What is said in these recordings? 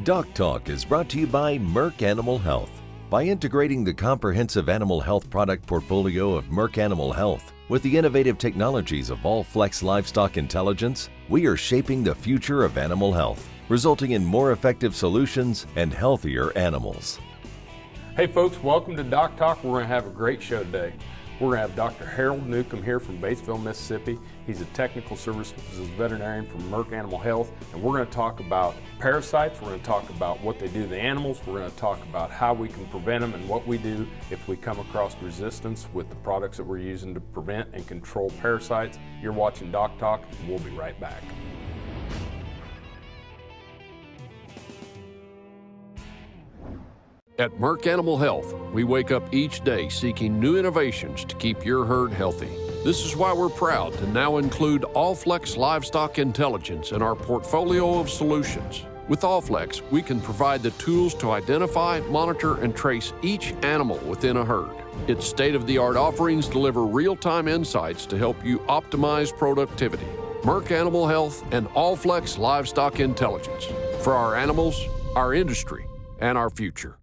DocTalk is brought to you by Merck Animal Health. By integrating the comprehensive animal health product portfolio of Merck Animal Health with the innovative technologies of All-Flex Livestock Intelligence, we are shaping the future of animal health, resulting in more effective solutions and healthier animals. Hey folks, welcome to DocTalk. We're going to have a great show today. We're going to have Dr. Harold Newcomb here from Batesville, Mississippi. He's a technical services veterinarian from Merck Animal Health, and we're going to talk about parasites. We're going to talk about what they do to the animals. We're going to talk about how we can prevent them and what we do if we come across resistance with the products that we're using to prevent and control parasites. You're watching DocTalk, and we'll be right back. At Merck Animal Health, we wake up each day seeking new innovations to keep your herd healthy. This is why we're proud to now include All-Flex Livestock Intelligence in our portfolio of solutions. With All-Flex, we can provide the tools to identify, monitor, and trace each animal within a herd. Its state-of-the-art offerings deliver real-time insights to help you optimize productivity. Merck Animal Health and All-Flex Livestock Intelligence for our animals, our industry, and our future.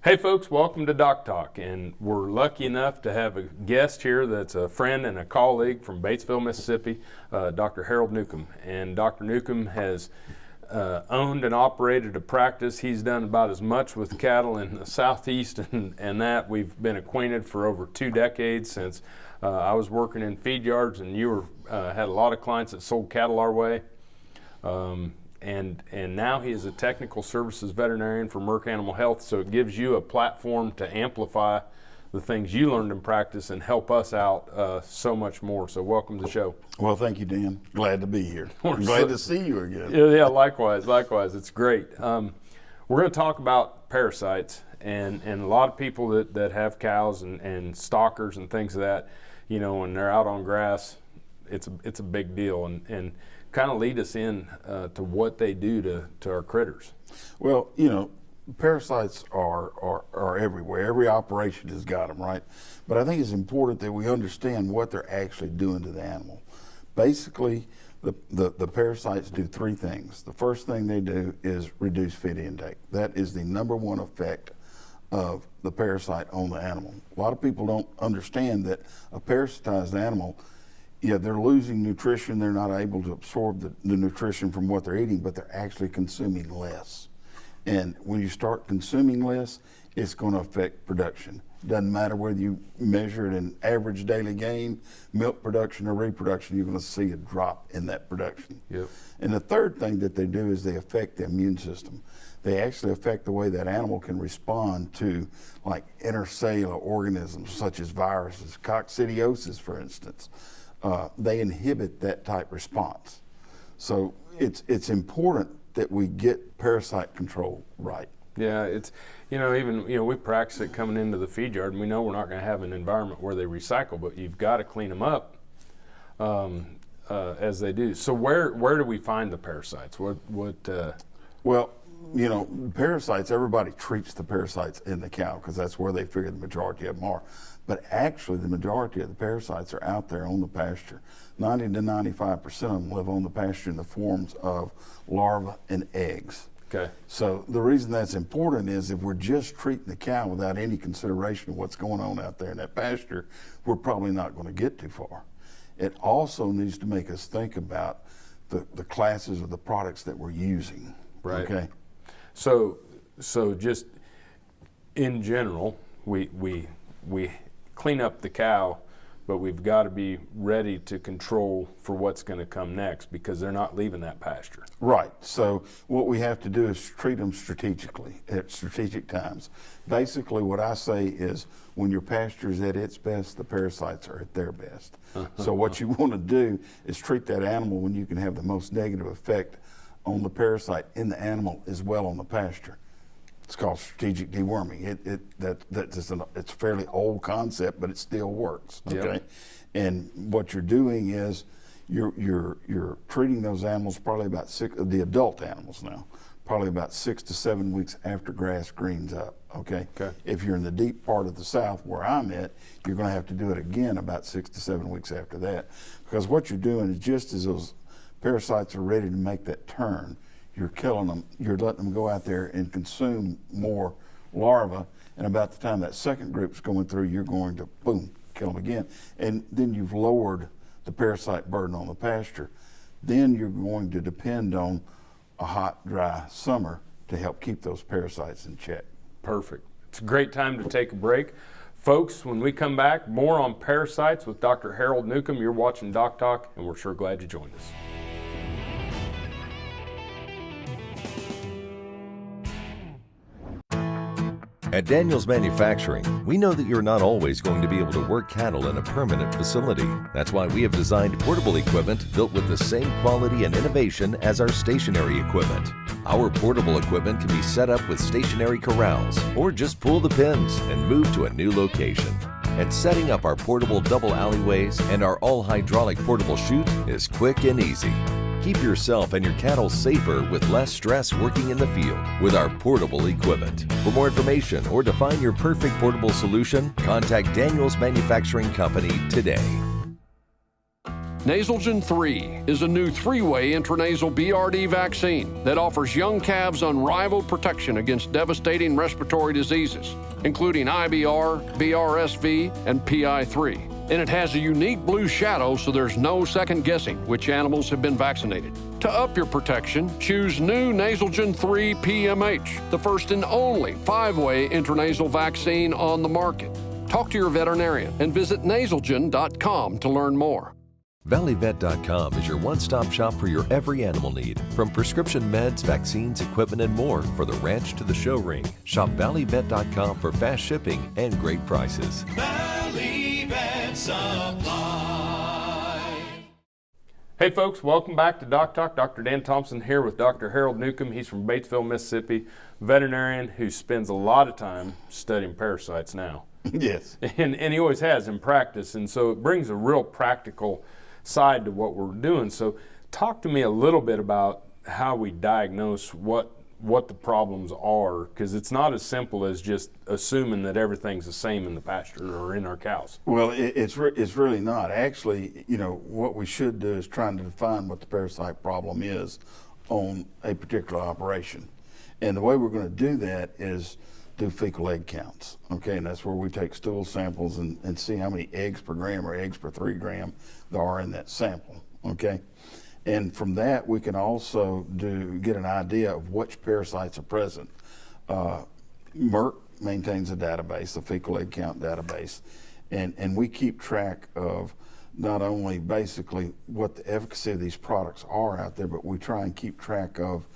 Hey folks, welcome to DocTalk, and we're lucky enough to have a guest here that's a friend and a colleague from Batesville, Mississippi, Dr. Harold Newcomb. And Dr. Newcomb has owned and operated a practice. He's done about as much with cattle in the southeast and that. We've been acquainted for over 2 decades since I was working in feed yards, and you had a lot of clients that sold cattle our way. And now he is a technical services veterinarian for Merck Animal Health, so it gives you a platform to amplify the things you learned in practice and help us out so much more. So welcome to the show. Well, thank you, Dan. Glad to be here. Glad to see you again. Yeah, likewise. It's great. We're going to talk about parasites, and a lot of people that have cows and stockers and things of that, you know, when they're out on grass, it's a big deal. And kind of lead us in to what they do to our critters. Well, you know, parasites are everywhere. Every operation has got them, right? But I think it's important that we understand what they're actually doing to the animal. Basically, the parasites do 3 things. The first thing they do is reduce feed intake. That is the number one effect of the parasite on the animal. A lot of people don't understand that a parasitized animal, yeah, they're losing nutrition. They're not able to absorb the nutrition from what they're eating, but they're actually consuming less. And when you start consuming less, it's going to affect production. Doesn't matter whether you measure it in average daily gain, milk production, or reproduction, you're going to see a drop in that production. Yep. And the third thing that they do is they affect the immune system. They actually affect the way that animal can respond to like intercellular organisms such as viruses, coccidiosis, for instance. They inhibit that type response. So it's important that we get parasite control right. Yeah, it's, we practice it coming into the feed yard, and we know we're not going to have an environment where they recycle, but you've got to clean them up as they do. So where do we find the parasites? Well, you know, parasites, everybody treats the parasites in the cow because that's where they figure the majority of them are. But actually, the majority of the parasites are out there on the pasture. 90 to 95% of them live on the pasture in the forms of larvae and eggs. Okay. So the reason that's important is if we're just treating the cow without any consideration of what's going on out there in that pasture, we're probably not going to get too far. It also needs to make us think about the classes of the products that we're using. Right. Okay. So just in general, we clean up the cow but we've got to be ready to control for what's going to come next because they're not leaving that pasture. Right. So what we have to do is treat them strategically at strategic times. Basically, what I say is when your pasture is at its best, the parasites are at their best. So what you want to do is treat that animal when you can have the most negative effect on the parasite in the animal as well on the pasture. It's called strategic deworming. It's a fairly old concept, but it still works. Okay, Yep. And what you're doing is you're treating those animals probably about the adult animals now, probably about 6 to 7 weeks after grass greens up. Okay. If you're in the deep part of the South where I'm at, you're going to have to do it again about 6 to 7 weeks after that, because what you're doing is just as those parasites are ready to make that turn, you're killing them, you're letting them go out there and consume more larvae, and about the time that second group's going through, you're going to, boom, kill them again. And then you've lowered the parasite burden on the pasture. Then you're going to depend on a hot, dry summer to help keep those parasites in check. Perfect. It's a great time to take a break. Folks, when we come back, more on parasites with Dr. Harold Newcomb. You're watching DocTalk, and we're sure glad you joined us. At Daniels Manufacturing, we know that you're not always going to be able to work cattle in a permanent facility. That's why we have designed portable equipment built with the same quality and innovation as our stationary equipment. Our portable equipment can be set up with stationary corrals, or just pull the pins and move to a new location. And setting up our portable double alleyways and our all-hydraulic portable chute is quick and easy. Keep yourself and your cattle safer with less stress working in the field with our portable equipment. For more information or to find your perfect portable solution, contact Daniels Manufacturing Company today. Nasalgen 3 is a new 3-way intranasal BRD vaccine that offers young calves unrivaled protection against devastating respiratory diseases, including IBR, BRSV, and PI3. And it has a unique blue shadow, so there's no second guessing which animals have been vaccinated. To up your protection, choose new Nasalgen 3 PMH, the first and only 5-way intranasal vaccine on the market. Talk to your veterinarian and visit nasalgen.com to learn more. ValleyVet.com is your one-stop shop for your every animal need, from prescription meds, vaccines, equipment, and more for the ranch to the show ring. Shop ValleyVet.com for fast shipping and great prices. Valley Vet Supply. Hey folks, welcome back to DocTalk. Dr. Dan Thompson here with Dr. Harold Newcomb. He's from Batesville, Mississippi, veterinarian who spends a lot of time studying parasites now. Yes. And he always has in practice, and so it brings a real practical side to what we're doing. So talk to me a little bit about how we diagnose what the problems are, because it's not as simple as just assuming that everything's the same in the pasture or in our cows. Well, it's really not. Actually, what we should do is trying to define what the parasite problem is on a particular operation. And the way we're going to do that is do fecal egg counts, okay? And that's where we take stool samples and see how many eggs per gram or eggs per 3 gram there are in that sample, okay? And from that, we can also get an idea of which parasites are present. Merck maintains a database, a fecal egg count database, and we keep track of not only basically what the efficacy of these products are out there, but we try and keep track of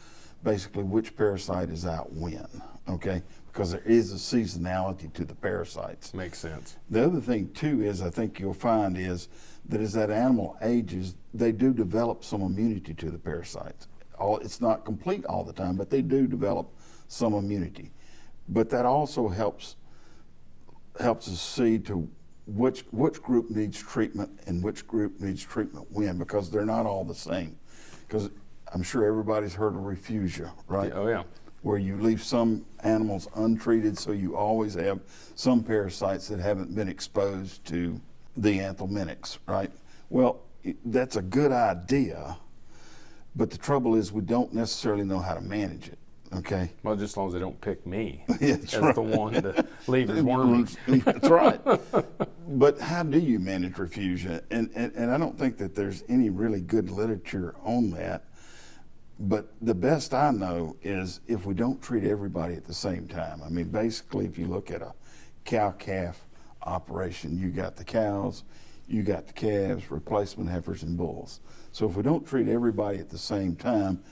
basically which parasite is out when, okay? Because there is a seasonality to the parasites. Makes sense. The other thing too is, I think you'll find is that as that animal ages, they do develop some immunity to the parasites. It's not complete all the time, but they do develop some immunity. But that also helps us see to which group needs treatment and which group needs treatment when, because they're not all the same. Because I'm sure everybody's heard of refugia, right? Oh yeah. Where you leave some animals untreated, so you always have some parasites that haven't been exposed to the anthelmintics, right? Well, that's a good idea, but the trouble is we don't necessarily know how to manage it, okay? Well, just as long as they don't pick me That's as right. the one to leave his worms. That's right. But how do you manage refugia? And I don't think that there's any really good literature on that. But the best I know is if we don't treat everybody at the same time. I mean, basically, if you look at a cow-calf operation, you got the cows, you got the calves, replacement heifers, and bulls. So if we don't treat everybody at the same time,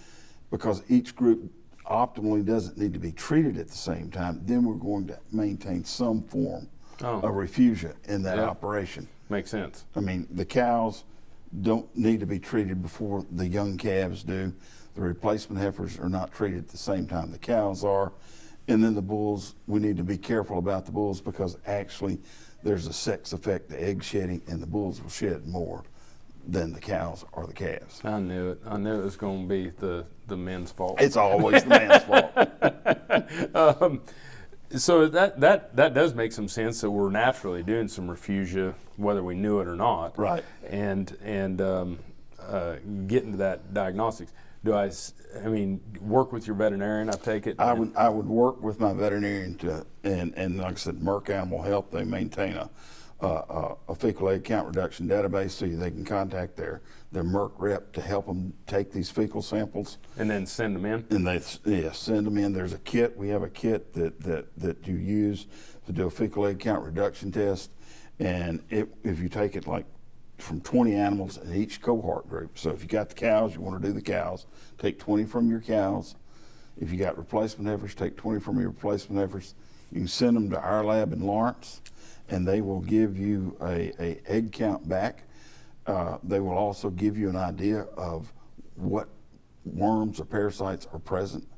because each group optimally doesn't need to be treated at the same time, then we're going to maintain some form of refugia in that operation. Makes sense. I mean, the cows don't need to be treated before the young calves do. The replacement heifers are not treated at the same time the cows are. And then the bulls, we need to be careful about the bulls because actually there's a sex effect to egg shedding, and the bulls will shed more than the cows or the calves. I knew it. I knew it was going to be the men's fault. It's always the man's fault. So that does make some sense that we're naturally doing some refugia, whether we knew it or not. Right. And getting to that diagnostics. Do I mean, work with your veterinarian, I take it? I would work with my veterinarian and like I said, Merck Animal Health, they maintain a fecal egg count reduction database so they can contact their Merck rep to help them take these fecal samples. And then send them in? And they send them in. There's a kit. We have a kit that you use to do a fecal egg count reduction test. And if you take it like from 20 animals in each cohort group. So if you got the cows, you want to do the cows, take 20 from your cows. If you got replacement heifers, take 20 from your replacement heifers. You can send them to our lab in Lawrence, and they will give you a egg count back. They will also give you an idea of what worms or parasites are present.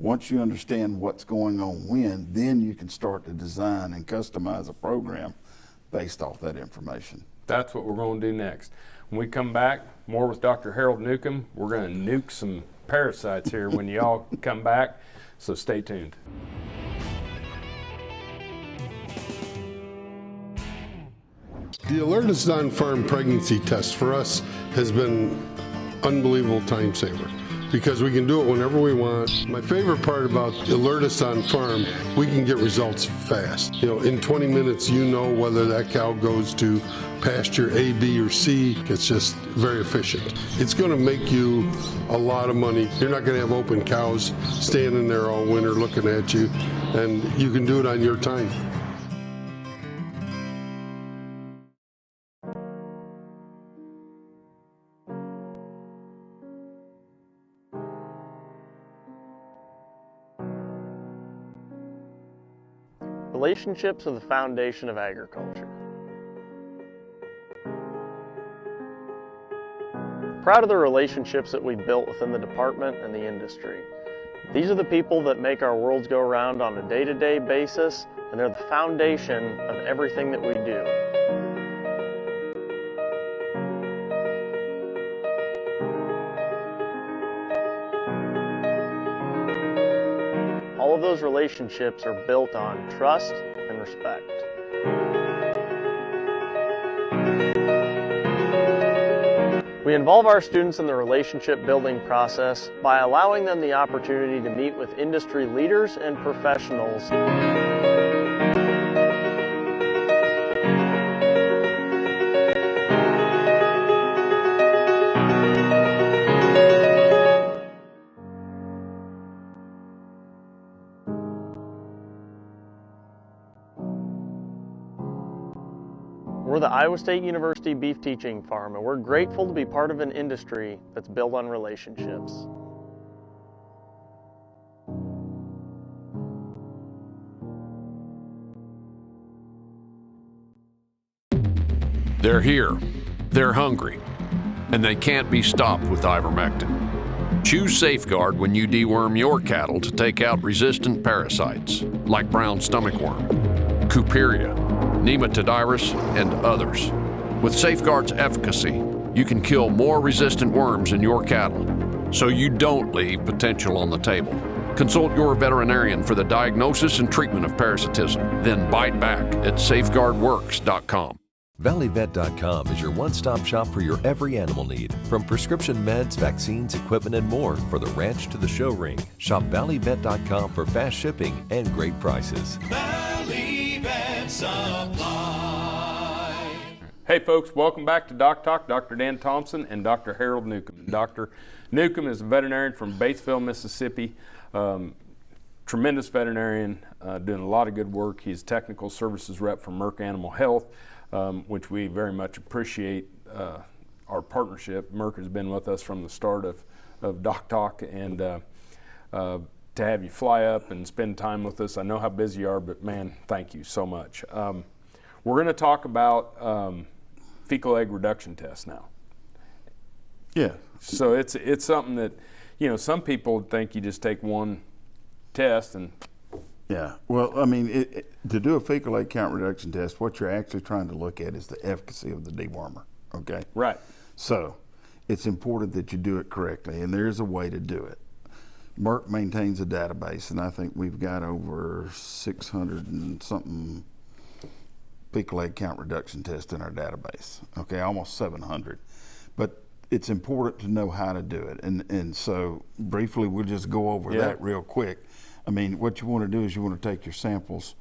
Once you understand what's going on when, then you can start to design and customize a program based off that information. That's what we're going to do next. When we come back, more with Dr. Harold Newcomb. We're going to nuke some parasites here when you all come back, so stay tuned. The Alertus on-farm pregnancy test for us has been unbelievable time saver because we can do it whenever we want. My favorite part about Alertus on-farm, we can get results fast. You know, in 20 minutes, you know whether that cow goes to pasture A, B, or C. It's just very efficient. It's going to make you a lot of money. You're not going to have open cows standing there all winter looking at you, and you can do it on your time. Relationships are the foundation of agriculture. Proud of the relationships that we built within the department and the industry. These are the people that make our worlds go round on a day-to-day basis, and they're the foundation of everything that we do. All of those relationships are built on trust and respect. We involve our students in the relationship building process by allowing them the opportunity to meet with industry leaders and professionals. We're the Iowa State University Beef Teaching Farm, and we're grateful to be part of an industry that's built on relationships. They're here, they're hungry, and they can't be stopped with ivermectin. Choose Safeguard when you deworm your cattle to take out resistant parasites like brown stomach worm, Cooperia, Nematodirus, and others. With Safeguard's efficacy, you can kill more resistant worms in your cattle, so you don't leave potential on the table. Consult your veterinarian for the diagnosis and treatment of parasitism. Then bite back at safeguardworks.com. ValleyVet.com is your one-stop shop for your every animal need. From prescription meds, vaccines, equipment, and more for the ranch to the show ring. Shop ValleyVet.com for fast shipping and great prices. Valley Vet Supply. Hey folks, welcome back to DocTalk. Dr. Dan Thompson and Dr. Harold Newcomb. Dr. Newcomb is a veterinarian from Batesville, Mississippi. Tremendous veterinarian, doing a lot of good work. He's technical services rep for Merck Animal Health. which we very much appreciate our partnership. Merck has been with us from the start of DocTalk, and to have you fly up and spend time with us. I know how busy you are, but man, thank you so much. We're going to talk about fecal egg reduction tests now. Yeah. So it's something that, you know, some people think you just take one test and. Yeah. Well, I mean, to do a fecal egg count reduction test, what you're actually trying to look at is the efficacy of the dewormer. Okay. Right. So it's important that you do it correctly, and there's a way to do it. Merck maintains a database, and I think we've got over 600 and something fecal egg count reduction tests in our database. Okay, almost 700. But it's important to know how to do it, and so briefly we'll just go over that real quick. I mean, what you want to do is you want to take your samples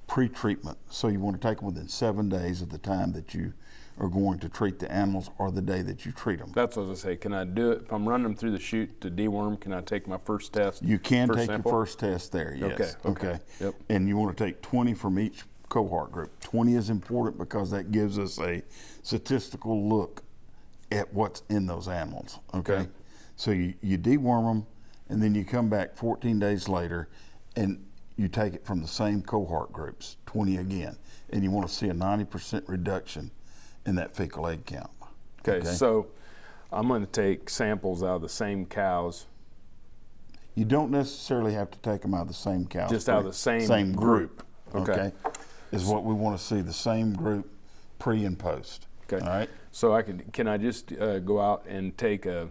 pre-treatment. So you want to take them within 7 days of the time that you are going to treat the animals or the day that you treat them. That's what I was going to say. Can I do it, if I'm running them through the chute to deworm, can I take my first test? You can take sample? your first test there, yes. Okay. Yep. And you want to take 20 from each cohort group. 20 is important because that gives us a statistical look at what's in those animals, okay? So you deworm them, and then you come back 14 days later and you take it from the same cohort groups, 20 again, and you want to see a 90% reduction in that fecal egg count. Okay, so I'm going to take samples out of the same cows. You don't necessarily have to take them out of the same cows. Just out of the same group. Okay. Is what we want to see, the same group pre and post. Okay. All right. So can I just go out and take a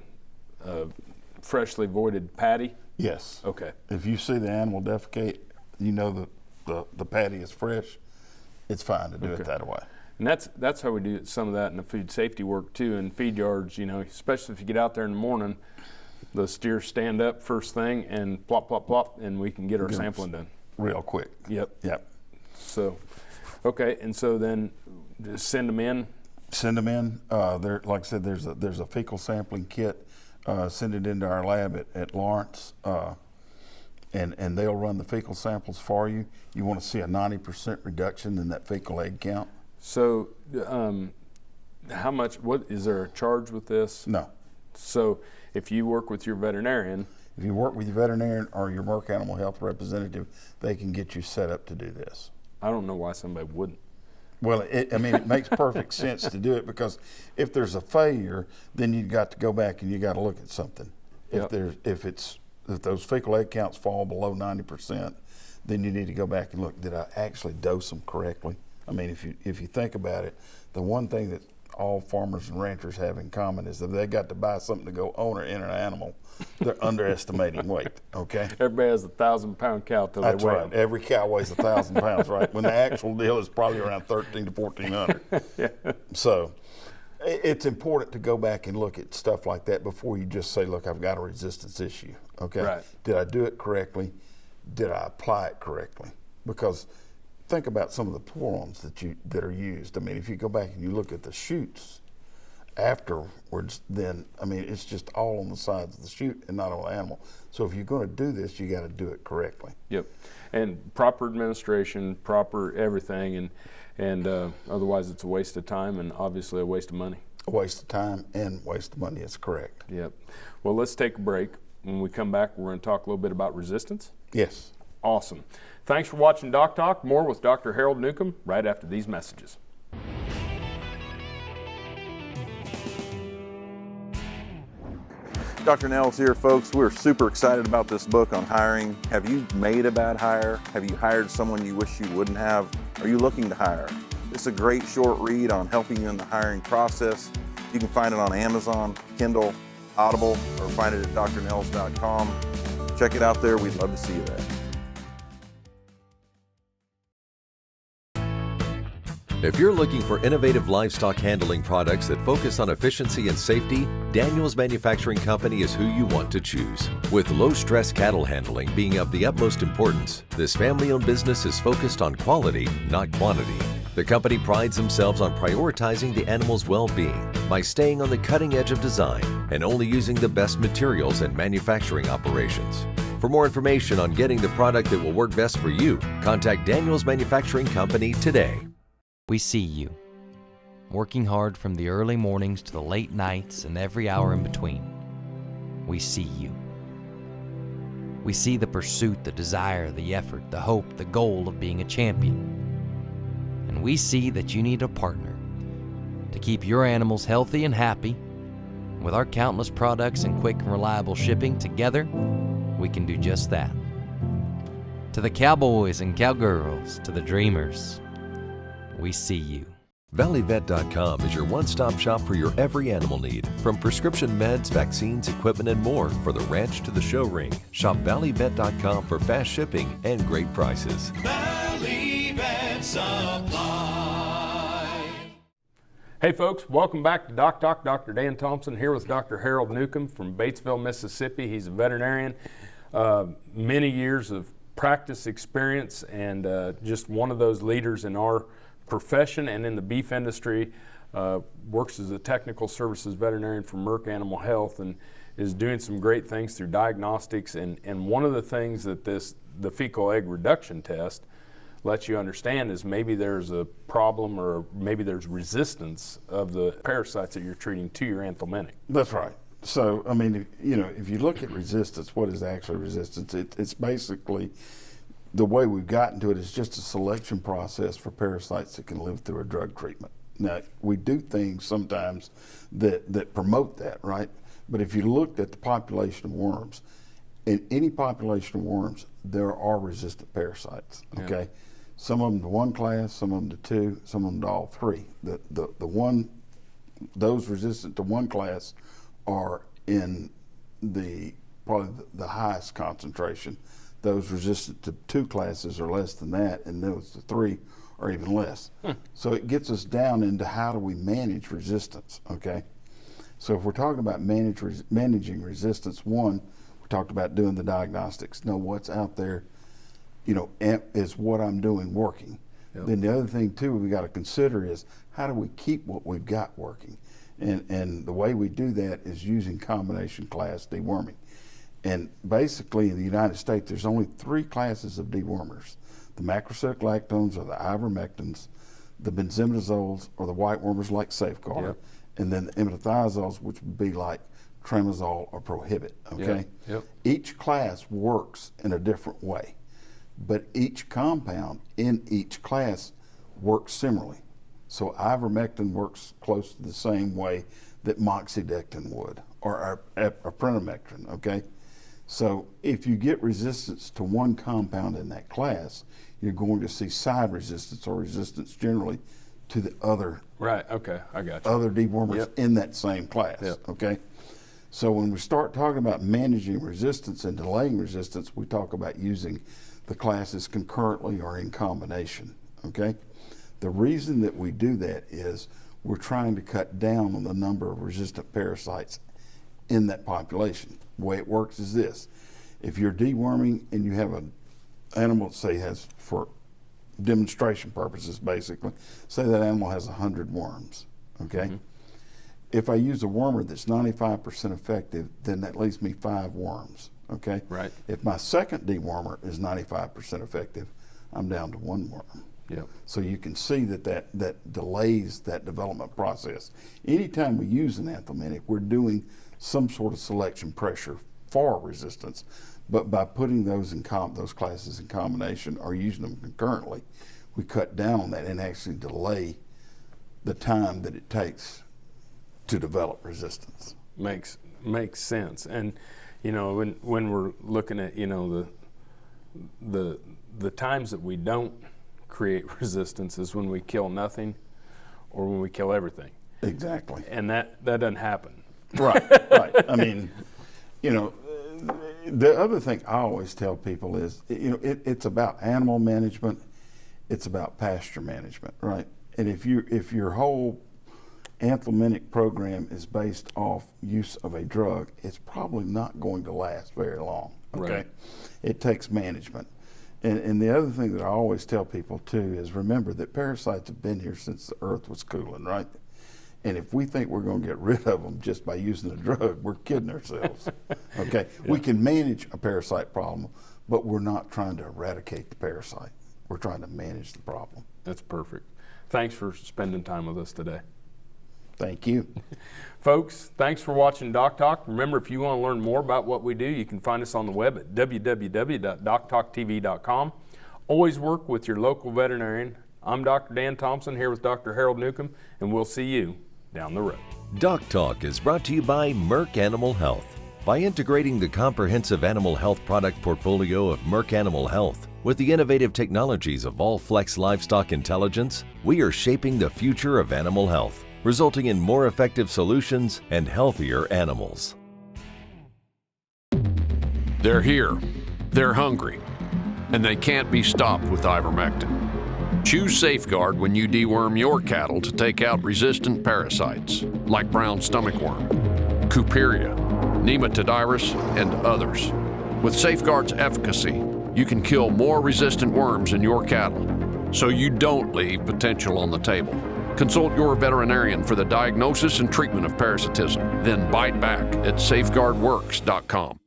freshly voided patty? Yes. Okay. If you see the animal defecate, you know the patty is fresh, it's fine to do it that way. And that's how we do some of that in the food safety work too, in feed yards, you know, especially if you get out there in the morning, the steers stand up first thing and plop, plop, plop, and we can get our sampling done. Real quick. Yep. So, okay, and so then just send them in? Send them in. There, like I said, there's a fecal sampling kit. Send it into our lab at Lawrence, and they'll run the fecal samples for you. You want to see a 90% reduction in that fecal egg count. So, how much? What is there a charge with this? No. So, if you work with your veterinarian, if you work with your veterinarian or your Merck Animal Health representative, they can get you set up to do this. I don't know why somebody wouldn't. Well, it makes perfect sense to do it, because if there's a failure, then you've got to go back and you got to look at something. If those fecal egg counts fall below 90%, then you need to go back and look. Did I actually dose them correctly? I mean, if you think about it, the one thing that all farmers and ranchers have in common is that they got to buy something to go own or enter an animal, they're underestimating weight. Okay. Everybody has a 1,000-pound cow till That's they weigh right. them. Every cow weighs 1,000 pounds, right? When the actual deal is probably around 1,300 to 1,400. So it's important to go back and look at stuff like that before you just say, look, I've got a resistance issue. Okay. Right. Did I do it correctly? Did I apply it correctly? Because think about some of the forms that are used. I mean, if you go back and you look at the chutes afterwards, then I mean, it's just all on the sides of the chute and not on the animal. So if you're going to do this, you got to do it correctly. Yep, and proper administration, proper everything, and otherwise it's a waste of time and obviously a waste of money. A waste of time and waste of money is correct. Yep. Well, let's take a break. When we come back, we're going to talk a little bit about resistance. Yes. Awesome. Thanks for watching Doc Talk. More with Dr. Harold Newcomb right after these messages. Dr. Nels here, folks. We're super excited about this book on hiring. Have you made a bad hire? Have you hired someone you wish you wouldn't have? Are you looking to hire? It's a great short read on helping you in the hiring process. You can find it on Amazon, Kindle, Audible, or find it at drnels.com. Check it out there. We'd love to see you there. If you're looking for innovative livestock handling products that focus on efficiency and safety, Daniels Manufacturing Company is who you want to choose. With low-stress cattle handling being of the utmost importance, this family-owned business is focused on quality, not quantity. The company prides themselves on prioritizing the animal's well-being by staying on the cutting edge of design and only using the best materials and manufacturing operations. For more information on getting the product that will work best for you, contact Daniels Manufacturing Company today. We see you. working hard from the early mornings to the late nights and every hour in between. We see you. We see the pursuit, the desire, the effort, the hope, the goal of being a champion. And we see that you need a partner to keep your animals healthy and happy. With our countless products and quick and reliable shipping, together, we can do just that. To the cowboys and cowgirls, to the dreamers, we see you. ValleyVet.com is your one-stop shop for your every animal need, from prescription meds, vaccines, equipment, and more for the ranch to the show ring. Shop ValleyVet.com for fast shipping and great prices. Valley Vet Supply. Hey folks, welcome back to DocTalk. Dr. Dan Thompson here with Dr. Harold Newcomb from Batesville, Mississippi. He's a veterinarian, many years of practice experience, and just one of those leaders in our profession and in the beef industry. Works as a technical services veterinarian for Merck Animal Health and is doing some great things through Diagnostics. And one of the things that the fecal egg reduction test lets you understand is maybe there's a problem or maybe there's resistance of the parasites that you're treating to your anthelmintic. That's right. So, I mean, if you look at resistance, what is actually resistance? It's basically, the way we've gotten to it is just a selection process for parasites that can live through a drug treatment. Now, we do things sometimes that promote that, right? But if you looked at the population of worms, in any population of worms, there are resistant parasites, okay? Yeah. Some of them to one class, some of them to two, some of them to all three. Those resistant to one class are in probably the highest concentration. Those resistant to two classes are less than that, and those to three are even less. So it gets us down into how do we manage resistance, okay? So if we're talking about managing resistance, one, we talked about doing the diagnostics. Know what's out there, is what I'm doing working. Yep. Then the other thing too we got to consider is how do we keep what we've got working? And the way we do that is using combination class deworming. And basically in the United States, there's only 3 classes of dewormers. The macrocytic lactones or the ivermectins, the benzimidazoles or the white wormers like Safeguard, yep. And then the imethothiozoles, which would be like Tremazole or Prohibit, okay? Yep. Each class works in a different way, but each compound in each class works similarly. So ivermectin works close to the same way that moxidectin would, or aprenomectin, okay? So if you get resistance to one compound in that class, you're going to see side resistance or resistance generally to the other. Right, okay, I got you. Other dewormers Yep. in that same class, Yep. okay? So when we start talking about managing resistance and delaying resistance, we talk about using the classes concurrently or in combination, okay? The reason that we do that is we're trying to cut down on the number of resistant parasites in that population. The way it works is this. If you're deworming and you have an animal, say has, for demonstration purposes basically, say that animal has 100 worms, okay? Mm-hmm. If I use a wormer that's 95% effective, then that leaves me 5 worms, okay? Right. If my second dewormer is 95% effective, I'm down to 1 worm. Yep. So you can see that delays that development process. Anytime we use an anthelmintic, we're doing some sort of selection pressure for resistance, but by putting those classes in combination or using them concurrently, we cut down on that and actually delay the time that it takes to develop resistance. Makes sense. And when we're looking at the times that we don't create resistance is when we kill nothing or when we kill everything. Exactly. And that doesn't happen. Right. I mean, the other thing I always tell people is, it's about animal management, it's about pasture management, right? And if your whole anthelmintic program is based off use of a drug, it's probably not going to last very long, okay? Right. It takes management. And the other thing that I always tell people too is remember that parasites have been here since the earth was cooling, right? And if we think we're going to get rid of them just by using a drug, we're kidding ourselves. Okay, yeah. We can manage a parasite problem, but we're not trying to eradicate the parasite. We're trying to manage the problem. That's perfect. Thanks for spending time with us today. Thank you. Folks, thanks for watching DocTalk. Remember, if you want to learn more about what we do, you can find us on the web at www.doctalktv.com. Always work with your local veterinarian. I'm Dr. Dan Thompson here with Dr. Harold Newcomb, and we'll see you down the road. DocTalk is brought to you by Merck Animal Health. By integrating the comprehensive animal health product portfolio of Merck Animal Health with the innovative technologies of All-Flex Livestock Intelligence, we are shaping the future of animal health, resulting in more effective solutions and healthier animals. They're here, they're hungry, and they can't be stopped with ivermectin. Choose Safeguard when you deworm your cattle to take out resistant parasites like brown stomach worm, Cuperia, Nematodiris, and others. With Safeguard's efficacy, you can kill more resistant worms in your cattle, so you don't leave potential on the table. Consult your veterinarian for the diagnosis and treatment of parasitism, then bite back at safeguardworks.com.